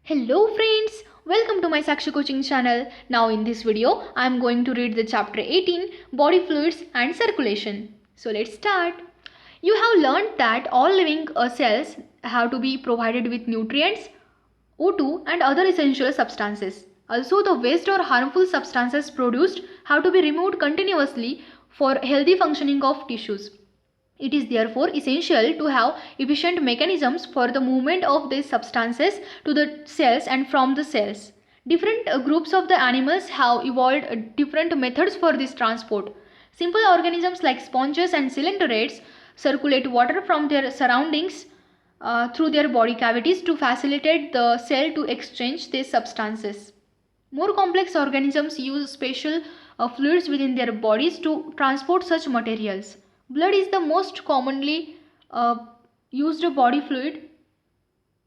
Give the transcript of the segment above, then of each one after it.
Hello friends, welcome to my Sakshi coaching channel. Now in this video, I am going to read the chapter 18 Body Fluids and Circulation. So let's start. You have learned that all living cells have to be provided with nutrients, O2 and other essential substances. Also the waste or harmful substances produced have to be removed continuously for healthy functioning of tissues. It is therefore essential to have efficient mechanisms for the movement of these substances to the cells and from the cells. Different groups of the animals have evolved different methods for this transport. Simple organisms like sponges and cylinderates circulate water from their surroundings through their body cavities to facilitate the cell to exchange these substances. More complex organisms use special fluids within their bodies to transport such materials. Blood is the most commonly used body fluid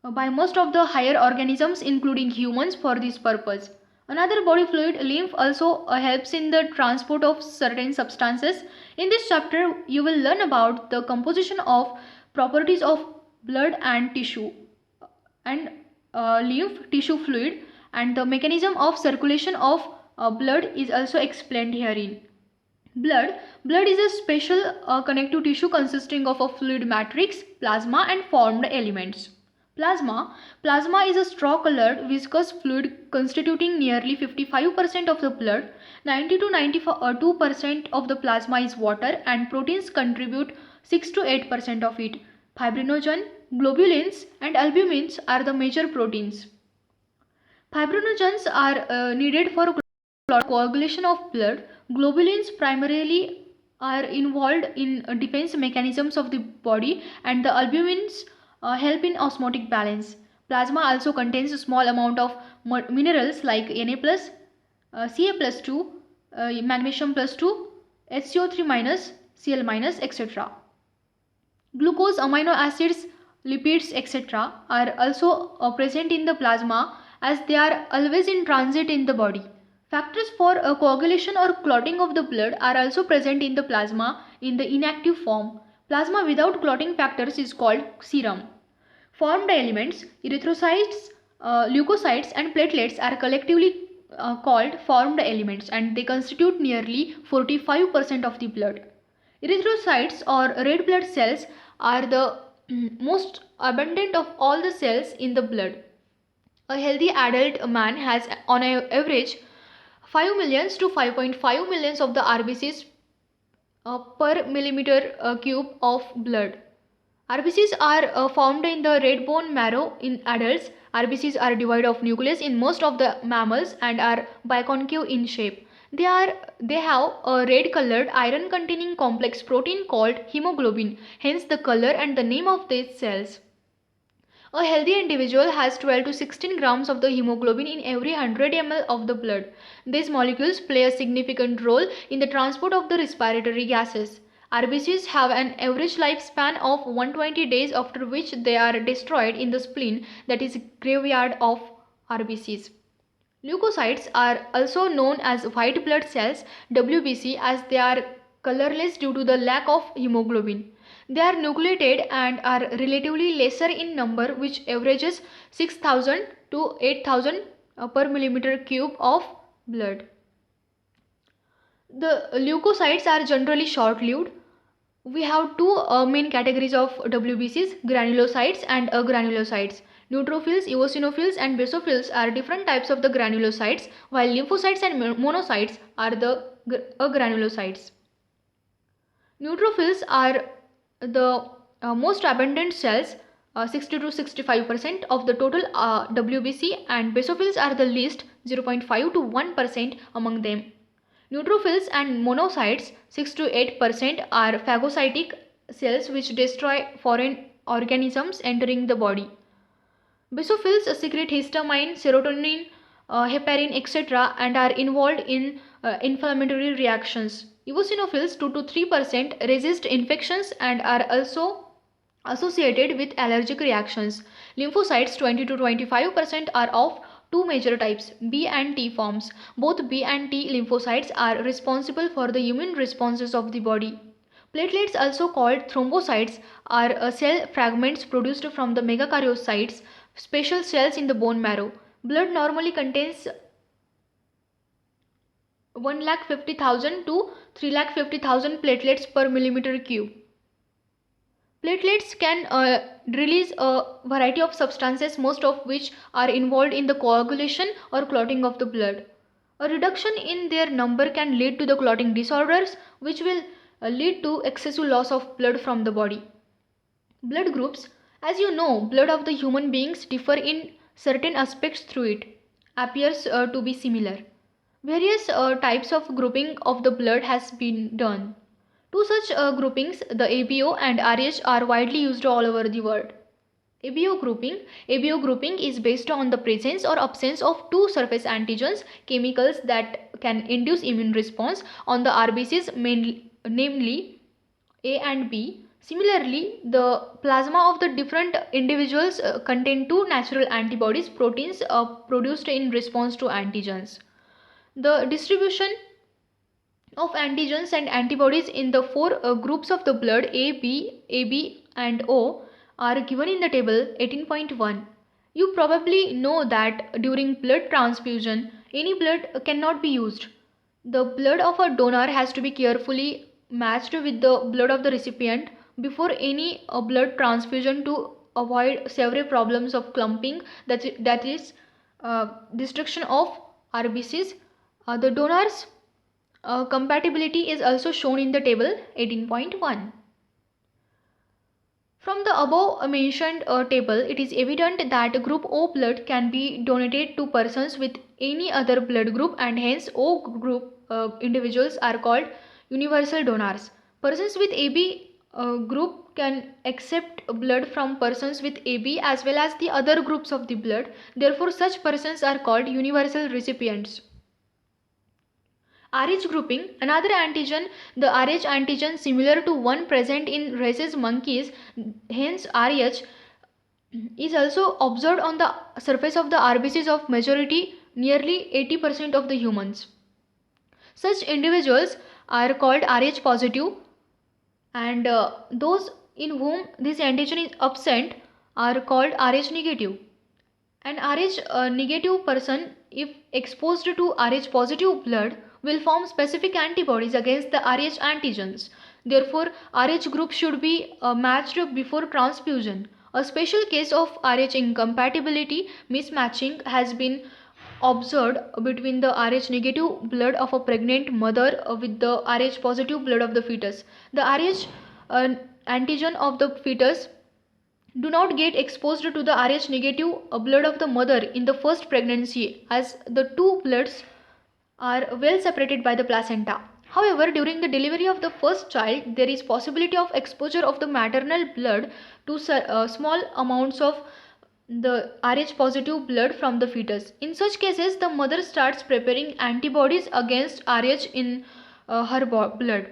by most of the higher organisms including humans for this purpose. Another body fluid, lymph, also helps in the transport of certain substances. In this chapter, you will learn about the composition of properties of blood and tissue and lymph tissue fluid, and the mechanism of circulation of blood is also explained herein. Blood is a special connective tissue consisting of a fluid matrix, plasma and formed elements. Plasma is a straw-colored viscous fluid constituting nearly 55% of the blood. 90 to 92% of the plasma is water and proteins contribute 6 to 8% of it. Fibrinogen, globulins and albumins are the major proteins. Fibrinogens are needed for coagulation of blood. Globulins primarily are involved in defense mechanisms of the body, and the albumins help in osmotic balance. Plasma also contains a small amount of minerals like Na plus, Ca plus 2, magnesium plus 2, HCO3 minus, Cl minus, etc. Glucose, amino acids, lipids, etc. are also present in the plasma as they are always in transit in the body. Factors for coagulation or clotting of the blood are also present in the plasma in the inactive form. Plasma without clotting factors is called serum. Formed elements, erythrocytes, leukocytes and platelets are collectively called formed elements, and they constitute nearly 45% of the blood. Erythrocytes or red blood cells are the most abundant of all the cells in the blood. A healthy adult man has on average 5 millions to 5.5 millions of the RBCs per millimeter cube of blood. RBCs are formed in the red bone marrow in adults. RBCs are devoid of nucleus in most of the mammals and are biconcave in shape. They have a red colored iron containing complex protein called hemoglobin, hence the color and the name of these cells. A healthy individual has 12 to 16 grams of the hemoglobin in every 100 ml of the blood. These molecules play a significant role in the transport of the respiratory gases. RBCs have an average lifespan of 120 days, after which they are destroyed in the spleen, that is graveyard of RBCs. Leukocytes are also known as white blood cells, WBC, as they are colorless due to the lack of hemoglobin. They are nucleated and are relatively lesser in number, which averages 6,000 to 8,000 per millimeter cube of blood. The leukocytes are generally short-lived. We have two main categories of WBCs, granulocytes and agranulocytes. Neutrophils, eosinophils and basophils are different types of the granulocytes, while lymphocytes and monocytes are the agranulocytes. Neutrophils are the most abundant cells, 60 to 65% of the total WBC, and basophils are the least, 0.5 to 1% among them. Neutrophils and monocytes, 6 to 8%, are phagocytic cells which destroy foreign organisms entering the body. Basophils secrete histamine, serotonin, heparin, etc. and are involved in inflammatory reactions. Eosinophils, 2 to 3%, resist infections and are also associated with allergic reactions. Lymphocytes, 20 to 25%, are of two major types, B and T forms. Both B and T lymphocytes are responsible for the immune responses of the body. Platelets, also called thrombocytes, are cell fragments produced from the megakaryocytes special cells in the bone marrow. Blood normally contains 1,50,000 to 3,50,000 platelets per millimeter cube. Platelets can release a variety of substances, most of which are involved in the coagulation or clotting of the blood. A reduction in their number can lead to the clotting disorders, which will lead to excessive loss of blood from the body. Blood groups. As you know, blood of the human beings differ in certain aspects through it appears to be similar. Various types of grouping of the blood has been done. Two such groupings, the ABO and RH, are widely used all over the world. ABO grouping is based on the presence or absence of two surface antigens, chemicals that can induce immune response on the RBCs, namely A and B. Similarly, the plasma of the different individuals contain two natural antibodies, proteins produced in response to antigens. The distribution of antigens and antibodies in the four groups of the blood A, B, AB and O are given in the table 18.1. You probably know that during blood transfusion, any blood cannot be used. The blood of a donor has to be carefully matched with the blood of the recipient before any blood transfusion to avoid several problems of clumping, that is destruction of RBCs. The donor's compatibility is also shown in the table 18.1. From the above mentioned table, it is evident that group O blood can be donated to persons with any other blood group, and hence O group individuals are called universal donors. Persons with AB group can accept blood from persons with AB as well as the other groups of the blood. Therefore, such persons are called universal recipients. RH grouping, another antigen, the RH antigen similar to one present in rhesus monkeys, hence RH, is also observed on the surface of the RBCs of majority, nearly 80% of the humans. Such individuals are called RH positive, and those in whom this antigen is absent are called RH negative. An Rh negative person, if exposed to Rh positive blood, will form specific antibodies against the Rh antigens. Therefore, Rh group should be matched before transfusion. A special case of Rh incompatibility mismatching has been observed between the Rh negative blood of a pregnant mother with the Rh positive blood of the fetus. The Rh antigen of the fetus do not get exposed to the Rh negative blood of the mother in the first pregnancy, as the two bloods are well separated by the placenta. However, during the delivery of the first child, there is possibility of exposure of the maternal blood to small amounts of the Rh positive blood from the fetus. In such cases, the mother starts preparing antibodies against Rh in her blood.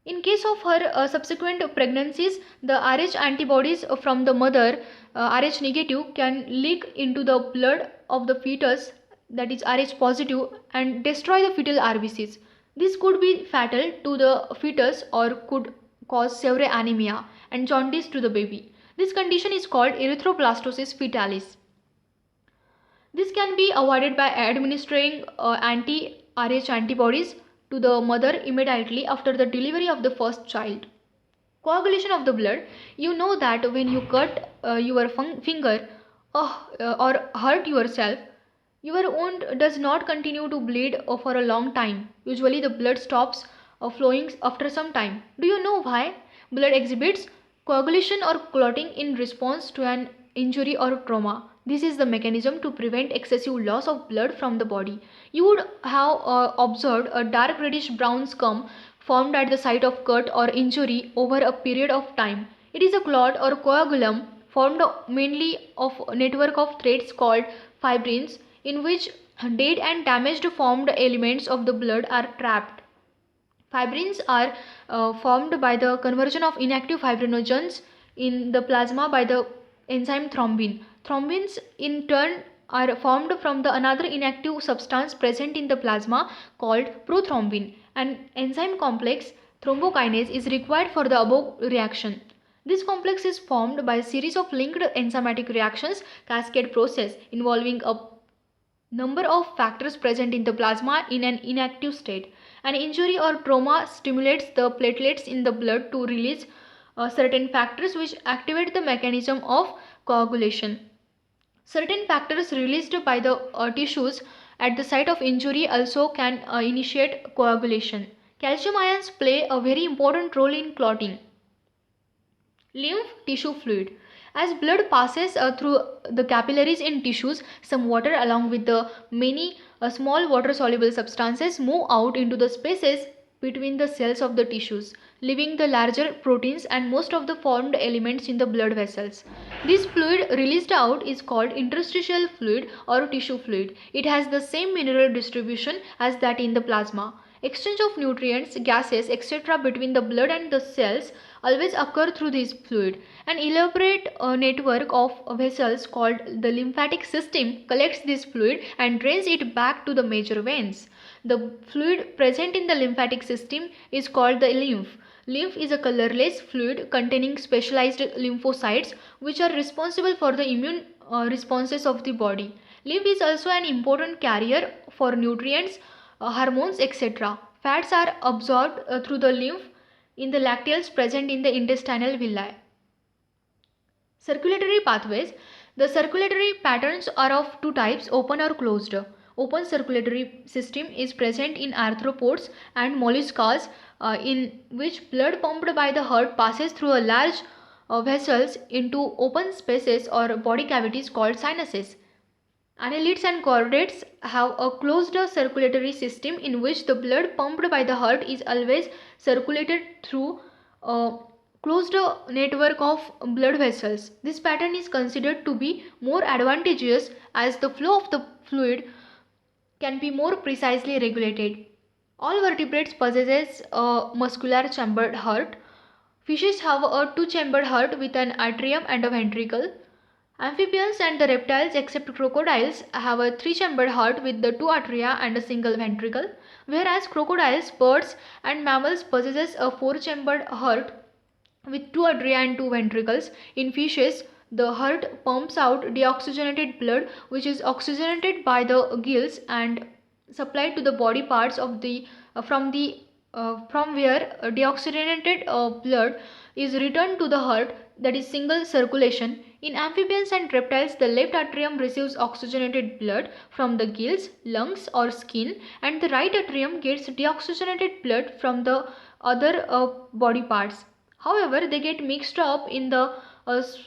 In case of her subsequent pregnancies, the Rh antibodies from the mother, Rh negative, can leak into the blood of the fetus, that is Rh positive, and destroy the fetal RBCs. This could be fatal to the fetus or could cause severe anemia and jaundice to the baby. This condition is called erythroblastoma fetalis. This can be avoided by administering anti-Rh antibodies to the mother immediately after the delivery of the first child. Coagulation of the blood. You know that when you cut your finger or hurt yourself, your wound does not continue to bleed for a long time. Usually the blood stops flowing after some time. Do you know why? Blood exhibits coagulation or clotting in response to an injury or trauma. This is the mechanism to prevent excessive loss of blood from the body. You would have observed a dark reddish brown scum formed at the site of cut or injury over a period of time. It is a clot or coagulum formed mainly of a network of threads called fibrins, in which dead and damaged formed elements of the blood are trapped. Fibrins are formed by the conversion of inactive fibrinogens in the plasma by the enzyme thrombin. Thrombins in turn are formed from the another inactive substance present in the plasma called prothrombin. An enzyme complex thrombokinase is required for the above reaction. This complex is formed by a series of linked enzymatic reactions cascade process involving a number of factors present in the plasma in an inactive state. An injury or trauma stimulates the platelets in the blood to release certain factors which activate the mechanism of coagulation. Certain factors released by the tissues at the site of injury also can initiate coagulation. Calcium ions play a very important role in clotting. Lymph tissue fluid. As blood passes through the capillaries in tissues, some water along with the many small water soluble substances move out into the spaces between the cells of the tissues, leaving the larger proteins and most of the formed elements in the blood vessels. This fluid released out is called interstitial fluid or tissue fluid. It has the same mineral distribution as that in the plasma. Exchange of nutrients, gases, etc. between the blood and the cells always occur through this fluid. An elaborate network of vessels called the lymphatic system collects this fluid and drains it back to the major veins. The fluid present in the lymphatic system is called the lymph. Lymph is a colorless fluid containing specialized lymphocytes which are responsible for the immune responses of the body. Lymph is also an important carrier for nutrients, hormones, etc. Fats are absorbed through the lymph in the lacteals present in the intestinal villi. Circulatory pathways. The circulatory patterns are of two types, open or closed. Open circulatory system is present in arthropods and molluscs in which blood pumped by the heart passes through a large vessels into open spaces or body cavities called sinuses. Annelids and chordates have a closed circulatory system in which the blood pumped by the heart is always circulated through a closed network of blood vessels. This pattern is considered to be more advantageous as the flow of the fluid can be more precisely regulated. All vertebrates possesses a muscular chambered heart. Fishes have a two-chambered heart with an atrium and a ventricle. Amphibians and the reptiles except crocodiles have a three-chambered heart with the two atria and a single ventricle, whereas crocodiles, birds and mammals possesses a four-chambered heart with two atria and two ventricles. In fishes, the heart pumps out deoxygenated blood which is oxygenated by the gills and supplied to the body parts of the from where deoxygenated blood is returned to the heart, that is single circulation. In amphibians and reptiles, the left atrium receives oxygenated blood from the gills, lungs or skin, and the right atrium gets deoxygenated blood from the other body parts. However, they get mixed up in the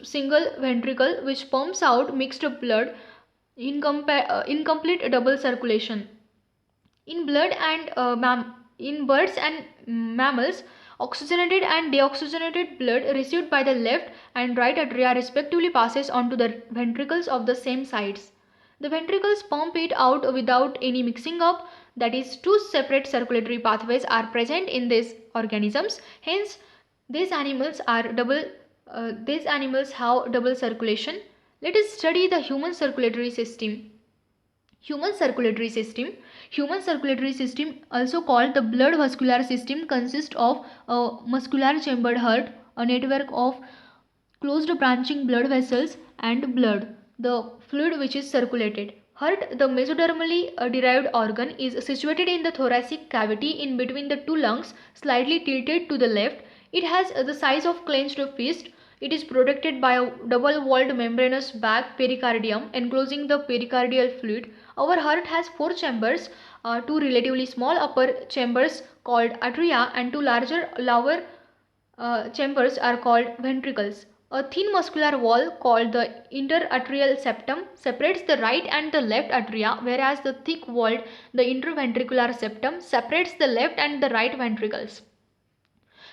single ventricle which pumps out mixed blood in incomplete double circulation. In in birds and mammals, oxygenated and deoxygenated blood received by the left and right atria respectively passes on to the ventricles of the same sides. The ventricles pump it out without any mixing up, that is, two separate circulatory pathways are present in these organisms. Hence, these animals have double circulation. Let us study the human circulatory system. Human circulatory system. Human circulatory system, also called the blood vascular system, consists of a muscular chambered heart, a network of closed branching blood vessels and blood, the fluid which is circulated. Heart, the mesodermally derived organ, is situated in the thoracic cavity in between the two lungs, slightly tilted to the left. It has the size of clenched fist. It is protected by a double-walled membranous bag pericardium enclosing the pericardial fluid. Our heart has four chambers, two relatively small upper chambers called atria and two larger lower chambers are called ventricles. A thin muscular wall called the interatrial septum separates the right and the left atria, whereas the thick walled, the interventricular septum separates the left and the right ventricles.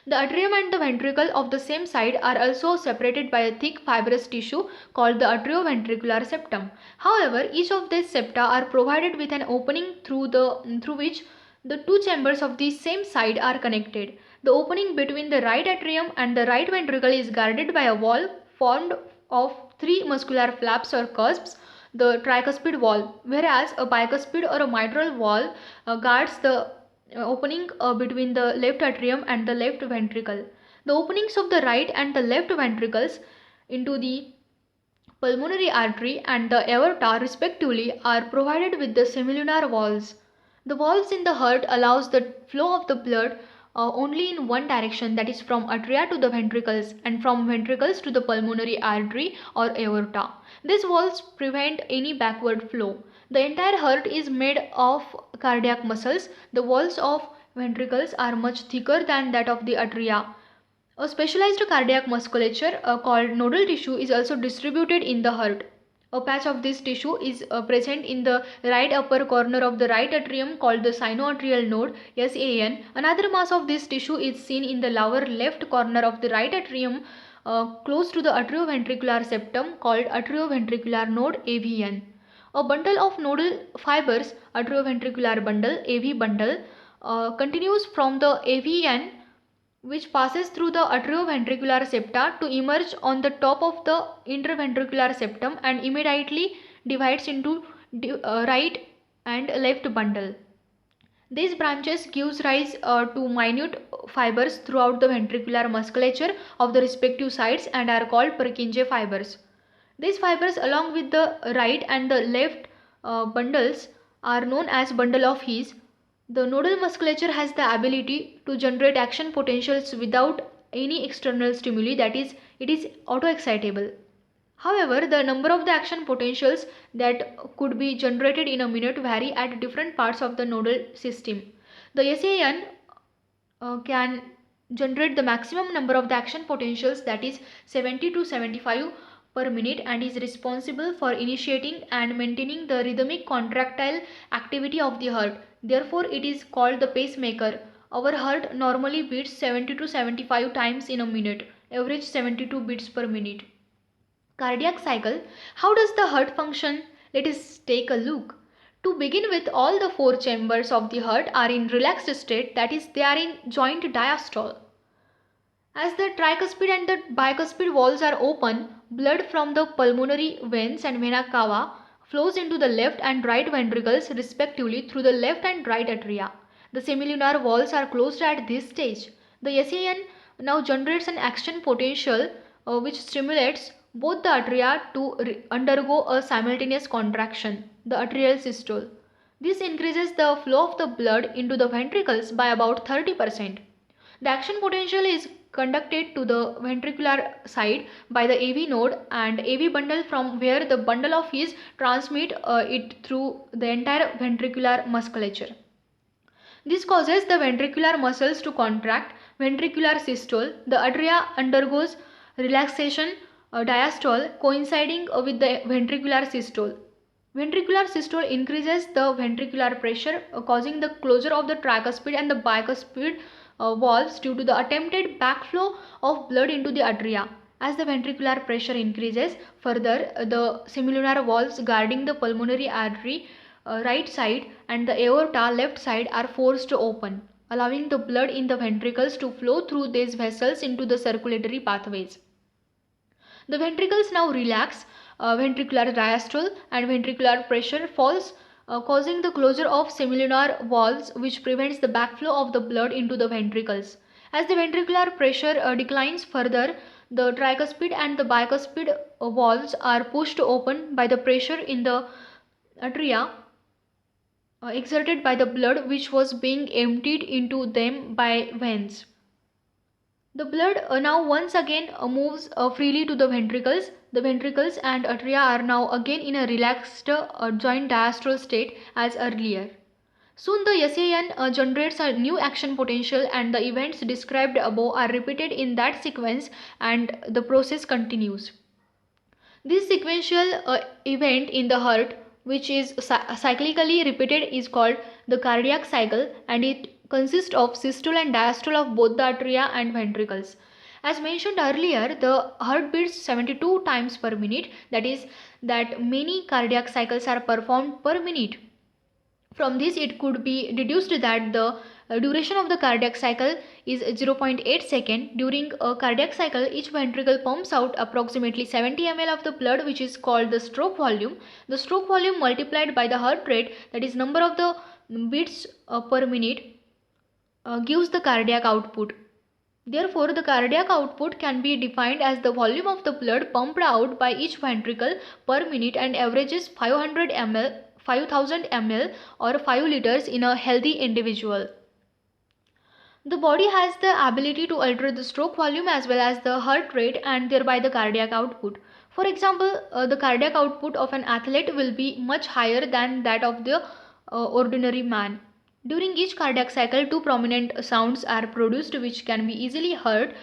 The atrium and the ventricle of the same side are also separated by a thick fibrous tissue called the atrioventricular septum. However, each of these septa are provided with an opening through which the two chambers of the same side are connected. The opening between the right atrium and the right ventricle is guarded by a wall formed of three muscular flaps or cusps, the tricuspid wall, whereas a bicuspid or a mitral wall guards the opening between the left atrium and the left ventricle. The openings of the right and the left ventricles into the pulmonary artery and the aorta respectively are provided with the semilunar valves. The valves in the heart allows the flow of the blood only in one direction, that is from atria to the ventricles and from ventricles to the pulmonary artery or aorta. These valves prevent any backward flow. The entire heart is made of cardiac muscles. The walls of ventricles are much thicker than that of the atria. A specialized cardiac musculature called nodal tissue is also distributed in the heart. A patch of this tissue is present in the right upper corner of the right atrium called the sinoatrial node (SAN). Another mass of this tissue is seen in the lower left corner of the right atrium close to the atrioventricular septum called atrioventricular node (AVN). A bundle of nodal fibers, atrioventricular bundle (AV bundle), continues from the AVN, which passes through the atrioventricular septa to emerge on the top of the interventricular septum and immediately divides into right and left bundle. These branches gives rise to minute fibers throughout the ventricular musculature of the respective sides and are called Purkinje fibers. These fibers along with the right and the left bundles are known as bundle of His. The nodal musculature has the ability to generate action potentials without any external stimuli, that is, it is auto-excitable. However, the number of the action potentials that could be generated in a minute vary at different parts of the nodal system. The SAN can generate the maximum number of the action potentials, that is 70 to 75 per minute, and is responsible for initiating and maintaining the rhythmic contractile activity of the heart. Therefore, it is called the pacemaker. Our heart normally beats 70 to 75 times in a minute, average 72 beats per minute. Cardiac cycle. How does the heart function? Let us take a look. To begin with, all the four chambers of the heart are in relaxed state, that is, they are in joint diastole. As the tricuspid and the bicuspid walls are open, blood from the pulmonary veins and vena cava flows into the left and right ventricles respectively through the left and right atria. The semilunar walls are closed at this stage. The SAN now generates an action potential which stimulates both the atria to undergo a simultaneous contraction, the atrial systole. This increases the flow of the blood into the ventricles by about 30%. The action potential is conducted to the ventricular side by the AV node and AV bundle, from where the bundle of His transmit it through the entire ventricular musculature. This causes the ventricular muscles to contract, ventricular systole. The atria undergoes relaxation, diastole coinciding with the ventricular systole. Ventricular systole increases the ventricular pressure, causing the closure of the tricuspid and the bicuspid valves due to the attempted backflow of blood into the atria. As the ventricular pressure increases further, the semilunar valves guarding the pulmonary artery right side and the aorta left side are forced to open, allowing the blood in the ventricles to flow through these vessels into the circulatory pathways. The ventricles now relax, ventricular diastole and ventricular pressure falls, causing the closure of semilunar valves, which prevents the backflow of the blood into the ventricles. As the ventricular pressure declines further, the tricuspid and the bicuspid valves are pushed open by the pressure in the atria exerted by the blood which was being emptied into them by veins. The blood now once again moves freely to the ventricles. The ventricles and atria are now again in a relaxed joint diastole state as earlier. Soon the SAN generates a new action potential and the events described above are repeated in that sequence and the process continues. This sequential event in the heart, which is cyclically repeated, is called the cardiac cycle, and it consists of systole and diastole of both the atria and ventricles. As mentioned earlier, the heart beats 72 times per minute, that is, that many cardiac cycles are performed per minute. From this, it could be deduced that the duration of the cardiac cycle is 0.8 second. During a cardiac cycle, each ventricle pumps out approximately 70 ml of the blood, which is called the stroke volume. The stroke volume multiplied by the heart rate, that is number of the beats per minute, gives the cardiac output. Therefore, the cardiac output can be defined as the volume of the blood pumped out by each ventricle per minute and averages 500 ml, 5000 ml or 5 liters in a healthy individual. The body has the ability to alter the stroke volume as well as the heart rate and thereby the cardiac output. For example, the cardiac output of an athlete will be much higher than that of the ordinary man. During each cardiac cycle, two prominent sounds are produced which can be easily heard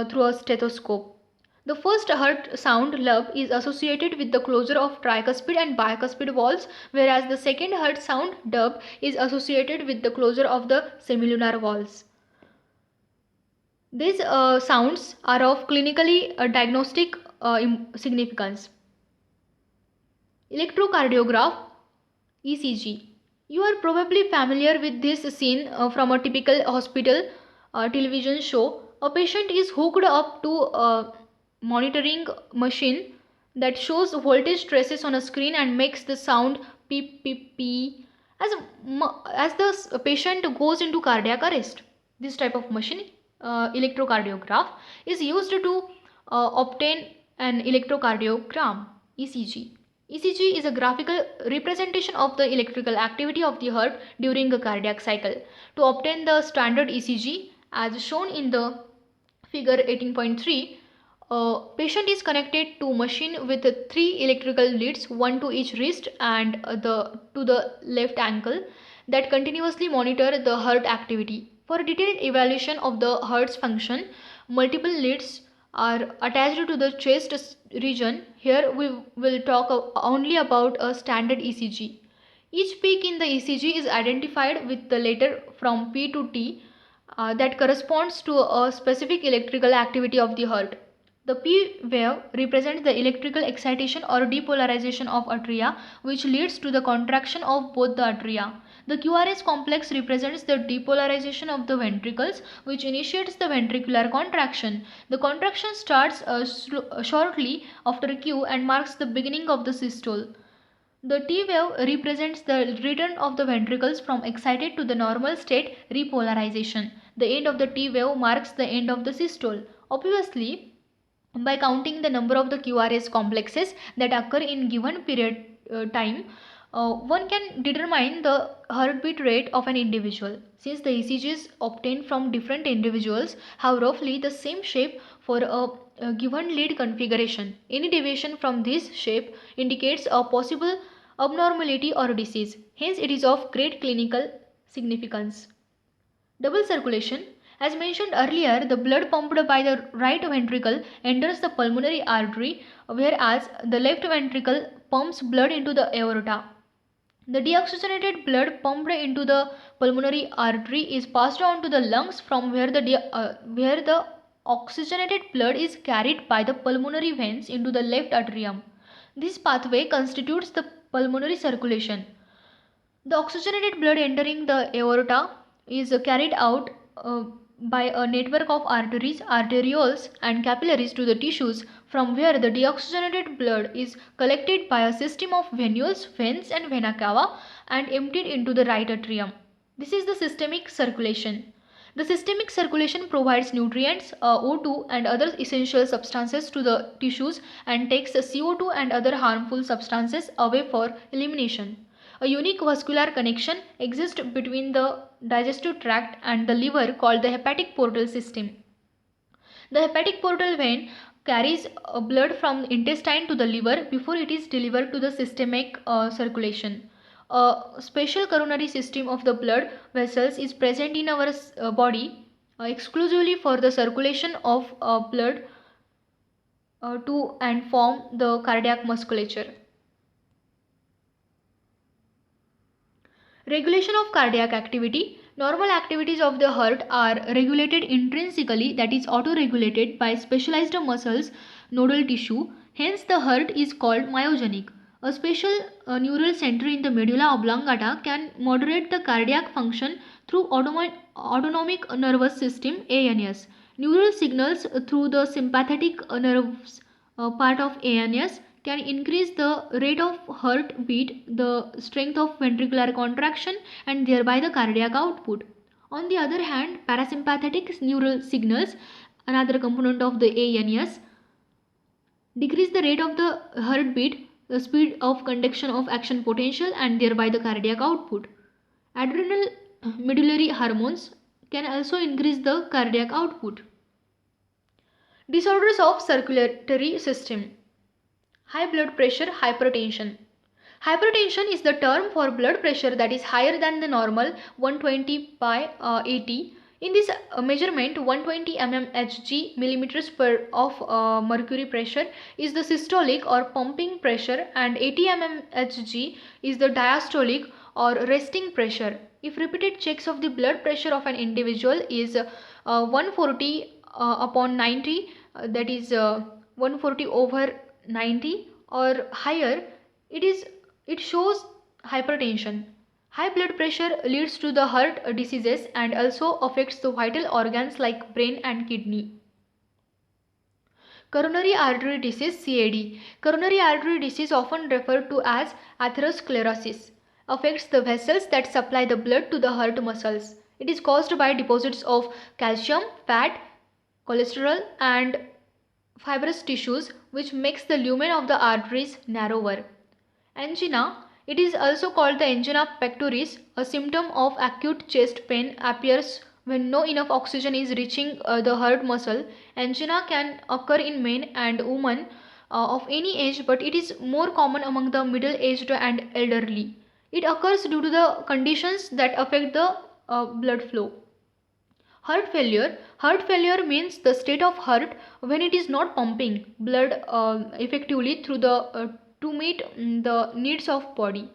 through a stethoscope. The first heart sound lub is associated with the closure of tricuspid and bicuspid valves, whereas the second heart sound dub is associated with the closure of the semilunar valves. These sounds are of clinically diagnostic significance. Electrocardiograph ECG. You are probably familiar with this scene from a typical hospital television show. A patient is hooked up to a monitoring machine that shows voltage traces on a screen and makes the sound beep beep beep as the patient goes into cardiac arrest. This type of machine, electrocardiograph, is used to obtain an electrocardiogram, ECG. ECG is a graphical representation of the electrical activity of the heart during a cardiac cycle. To obtain the standard ECG, as shown in the figure 18.3, a patient is connected to machine with three electrical leads, one to each wrist and to the left ankle, that continuously monitor the heart activity. For detailed evaluation of the heart's function, multiple leads are attached to the chest region. Here we will talk only about a standard ECG. Each peak in the ECG is identified with the letter from P to T that corresponds to a specific electrical activity of the heart. The P wave represents the electrical excitation or depolarization of atria, which leads to the contraction of both the atria. The QRS complex represents the depolarization of the ventricles, which initiates the ventricular contraction. The contraction starts shortly after Q and marks the beginning of the systole. The T wave represents the return of the ventricles from excited to the normal state, repolarization. The end of the T wave marks the end of the systole. Obviously, by counting the number of the QRS complexes that occur in given period time, one can determine the heartbeat rate of an individual. Since the ECGs obtained from different individuals have roughly the same shape for a given lead configuration, any deviation from this shape indicates a possible abnormality or disease. Hence, it is of great clinical significance. Double circulation. As mentioned earlier, the blood pumped by the right ventricle enters the pulmonary artery, whereas the left ventricle pumps blood into the aorta. The deoxygenated blood pumped into the pulmonary artery is passed on to the lungs, from where the oxygenated blood is carried by the pulmonary veins into the left atrium. This pathway constitutes the pulmonary circulation. The oxygenated blood entering the aorta is carried out by a network of arteries, arterioles and capillaries to the tissues, from where the deoxygenated blood is collected by a system of venules, veins and vena cava and emptied into the right atrium. This is the systemic circulation. The systemic circulation provides nutrients, O2 and other essential substances to the tissues and takes CO2 and other harmful substances away for elimination. A unique vascular connection exists between the digestive tract and the liver called the hepatic portal system. The hepatic portal vein carries blood from intestine to the liver before it is delivered to the systemic circulation. A special coronary system of the blood vessels is present in our body exclusively for the circulation of blood to and form the cardiac musculature. Regulation of cardiac activity. Normal activities of the heart are regulated intrinsically, that is auto-regulated by specialized muscles, nodal tissue. Hence the heart is called myogenic. A special neural center in the medulla oblongata can moderate the cardiac function through autonomic nervous system ANS. Neural signals through the sympathetic nerves part of ANS can increase the rate of heartbeat, the strength of ventricular contraction and thereby the cardiac output. On the other hand, parasympathetic neural signals, another component of the ANS, decrease the rate of the heartbeat, the speed of conduction of action potential, and thereby the cardiac output. Adrenal medullary hormones can also increase the cardiac output. Disorders of circulatory system. High blood pressure, hypertension. Hypertension is the term for blood pressure that is higher than the normal 120 by 80. In this measurement, 120 mmHg millimeters per of mercury pressure is the systolic or pumping pressure, and 80 mmHg is the diastolic or resting pressure. If repeated checks of the blood pressure of an individual is 140 upon 90, that is 140 over 90 or higher, it shows hypertension. High blood pressure leads to the heart diseases and also affects the vital organs like brain and kidney. Coronary artery disease, CAD. Coronary artery disease, often referred to as atherosclerosis, affects the vessels that supply the blood to the heart muscles. It is caused by deposits of calcium, fat, cholesterol and fibrous tissues, which makes the lumen of the arteries narrower. Angina, it is also called the angina pectoris, a symptom of acute chest pain appears when no enough oxygen is reaching the heart muscle. Angina can occur in men and women of any age, but it is more common among the middle-aged and elderly. It occurs due to the conditions that affect the blood flow. Heart failure. Heart failure means the state of heart when it is not pumping blood effectively through the to meet the needs of body.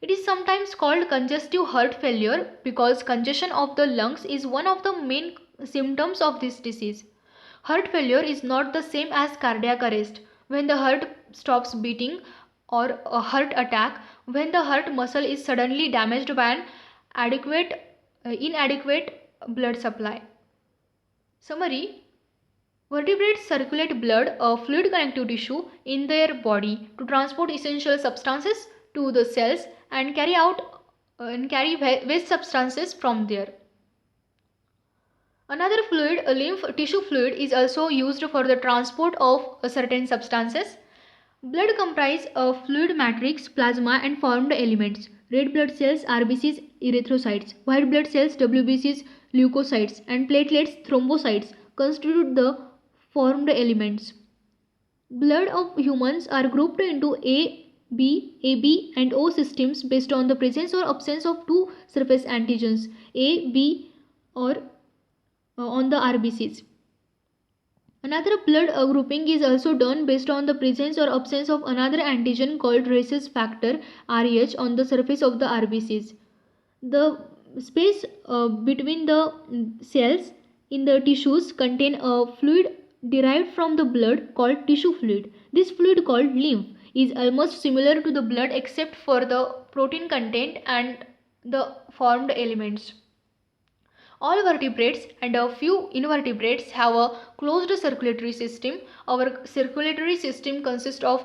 It is sometimes called congestive heart failure because congestion of the lungs is one of the main symptoms of this disease. Heart failure is not the same as cardiac arrest, when the heart stops beating, or a heart attack when the heart muscle is suddenly damaged by an inadequate blood supply. Summary. Vertebrates circulate blood, a fluid connective tissue, in their body to transport essential substances to the cells and carry waste substances from there. Another fluid, a lymph tissue fluid, is also used for the transport of certain substances. Blood comprises a fluid matrix, plasma and formed elements. Red blood cells, RBCs, erythrocytes. White blood cells, WBCs, leukocytes, and platelets, thrombocytes, constitute the formed elements. Blood of humans are grouped into A, B, AB and O systems based on the presence or absence of two surface antigens, A, B or on the RBCs. Another blood grouping is also done based on the presence or absence of another antigen called rhesus factor (Rh) on the surface of the RBCs. The space between the cells in the tissues contain a fluid derived from the blood called tissue fluid. This fluid, called lymph, is almost similar to the blood except for the protein content and the formed elements. All vertebrates and a few invertebrates have a closed circulatory system. Our circulatory system consists of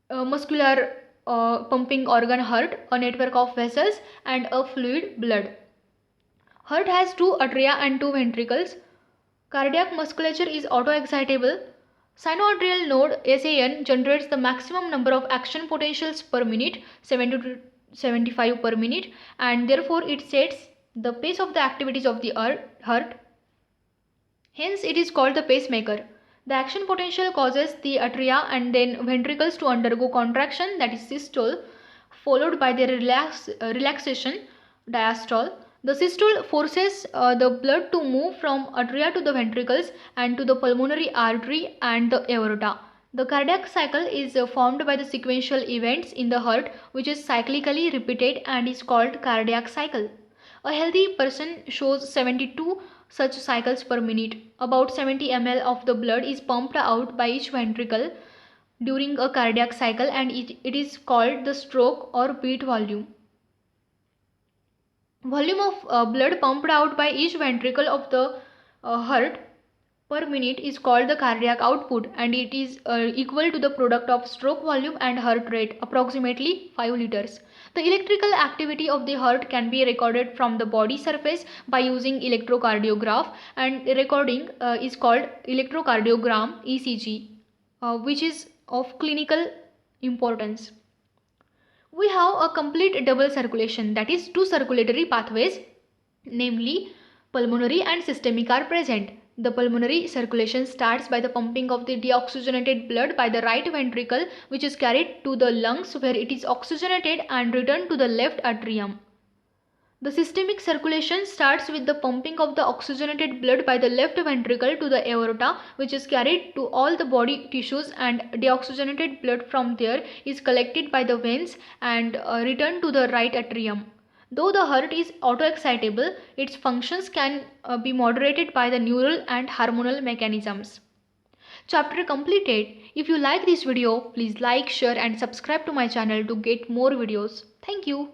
muscular pumping organ heart, a network of vessels and a fluid blood. Heart has two atria and two ventricles. Cardiac musculature is autoexcitable. Sinoatrial node SAN generates the maximum number of action potentials per minute, 70 to 75 per minute, and therefore it sets the pace of the activities of the heart. Hence it is called the pacemaker. The action potential causes the atria and then ventricles to undergo contraction, that is systole, followed by their relaxation, diastole. The systole forces the blood to move from atria to the ventricles and to the pulmonary artery and the aorta. The cardiac cycle is formed by the sequential events in the heart, which is cyclically repeated and is called cardiac cycle. A healthy person shows 72 such cycles per minute. About 70 ml of the blood is pumped out by each ventricle during a cardiac cycle, and it is called the stroke or beat volume. Volume of blood pumped out by each ventricle of the heart per minute is called the cardiac output, and it is equal to the product of stroke volume and heart rate, approximately 5 liters. The electrical activity of the heart can be recorded from the body surface by using electrocardiograph, and recording is called electrocardiogram ECG, which is of clinical importance. We have a complete double circulation, that is two circulatory pathways, namely pulmonary and systemic are present. The pulmonary circulation starts by the pumping of the deoxygenated blood by the right ventricle, which is carried to the lungs where it is oxygenated and returned to the left atrium. The systemic circulation starts with the pumping of the oxygenated blood by the left ventricle to the aorta, which is carried to all the body tissues, and deoxygenated blood from there is collected by the veins and returned to the right atrium. Though the heart is autoexcitable, its functions can be moderated by the neural and hormonal mechanisms. Chapter completed. If you like this video, please like, share and subscribe to my channel to get more videos. Thank you.